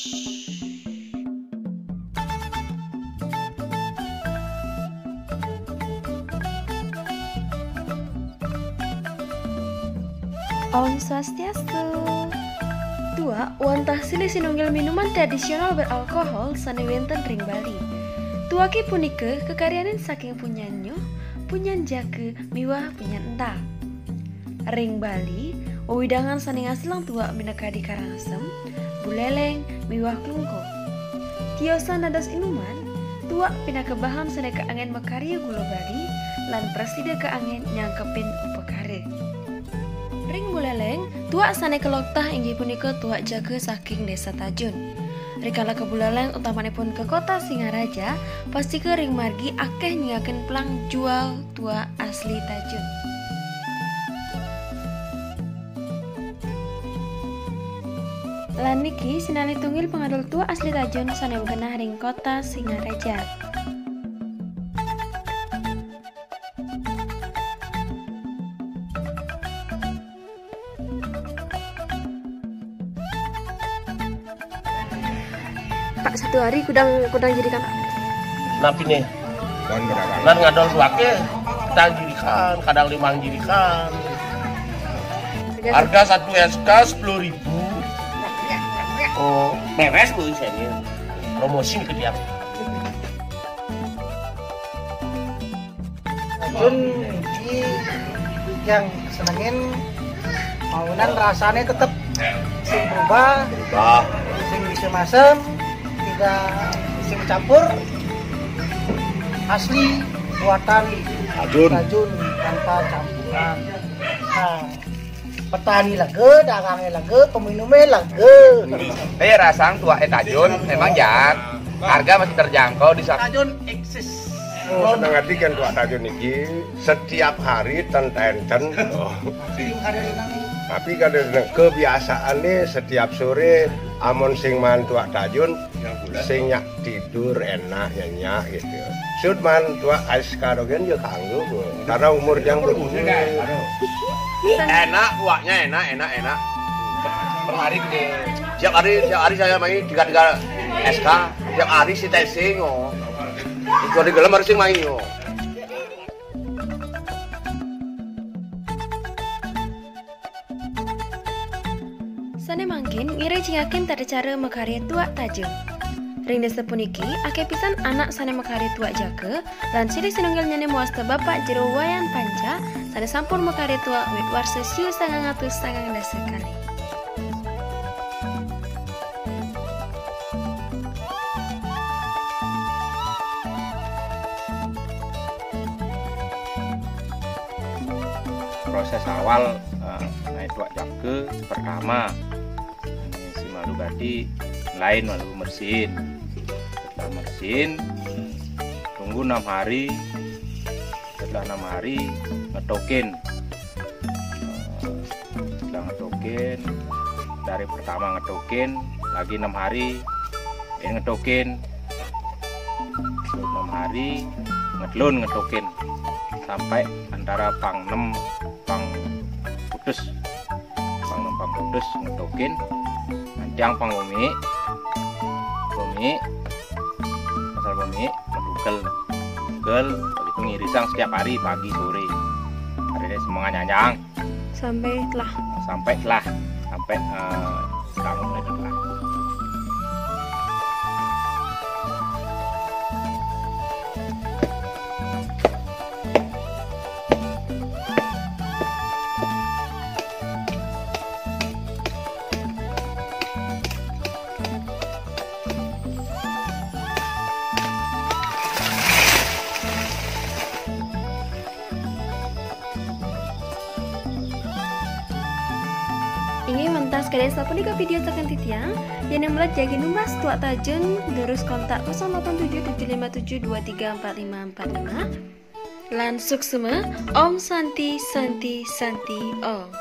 Om Swastiastu. Tua, wantah silih sinunggil minuman tradisional beralkohol sane wenten ring Bali. Tua ki punike kekaryanin saking punyanyo, punyan jake miwah punyan entah. Ring Bali, wewidangan sane ngasilang tua mineka di Karangasem, buleleng miwah klungko. Tiosan nadas inuman, tua pinaka bahan sane keangen makarya gula Bali, lan presida keangen nyangkepin upekare. Ring buleleng, tua sane keloktah inggih punika tua jaga saking desa Tajun. Rikala ke buleleng utamanipun ke kota Singaraja, pasti ke ring margi akeh nyingaken pelang jual tua asli Tajun. Lan niki sinali tunggil pengadul tua asli Tajun sane genah ring kota Singaraja. Pak, satu hari kudang jadikan napi nih dan ngadol duake kita jirikan kadang 5 jirikan harga 1 SK 10.000. Oh beres bu isinya promosi ke dia Jun yang senengin maunan rasanya tetep sing berubah sing bisa masem tidak sing campur asli buatan Tajun tanpa campuran. Nah, petani lage, dagangnya lage, peminumnya lage. Tapi rasang tua Tajun memang jak harga masih terjangkau di Tajun eksis. Oh, senang hati kan tua Tajun ini setiap hari enten. Tapi kadang kebiasaannya setiap sore amon sing man tua Tajun sing nyak tidur enak nyenyak gitu. Sudman tua Aiska dogen yo kanggo karena umur yang berumur. Enak tuanya enak. Per hari gede. Tiap hari saya main 3 SK. Tiap hari si testing oh. Kalau di gelam harus main oh. Sane mangkin ngire cingakin tada cara makarya tua Tajun. Ring desa puniki akeh pisan anak sane makarya tua jaga lan silih sinunggal nyane muasta bapak jero wayan panca sane sampun makarya tua wit warsa siu 900 kali. Proses awal naik tua jaga pertama si malu gadi lain malu bersihin. Setelah bersihin tunggu 6 hari. Setelah 6 hari ngetokin. Setelah ngetokin dari pertama ngetokin lagi 6 hari ini ngetokin 6 hari ngetokin sampai antara pang 6 pang putus ngetokin nantiang pang bumi asal bumi ngedugel begitu ngirisang setiap hari pagi sore hari ini semangat nyanjang sampai kamu mulai telah. Ini mentas kalian sapunika video tekan titiang yang melat jagi numbas tua Tajun terus kontak 087727234545 lan suksema Om Santi Om.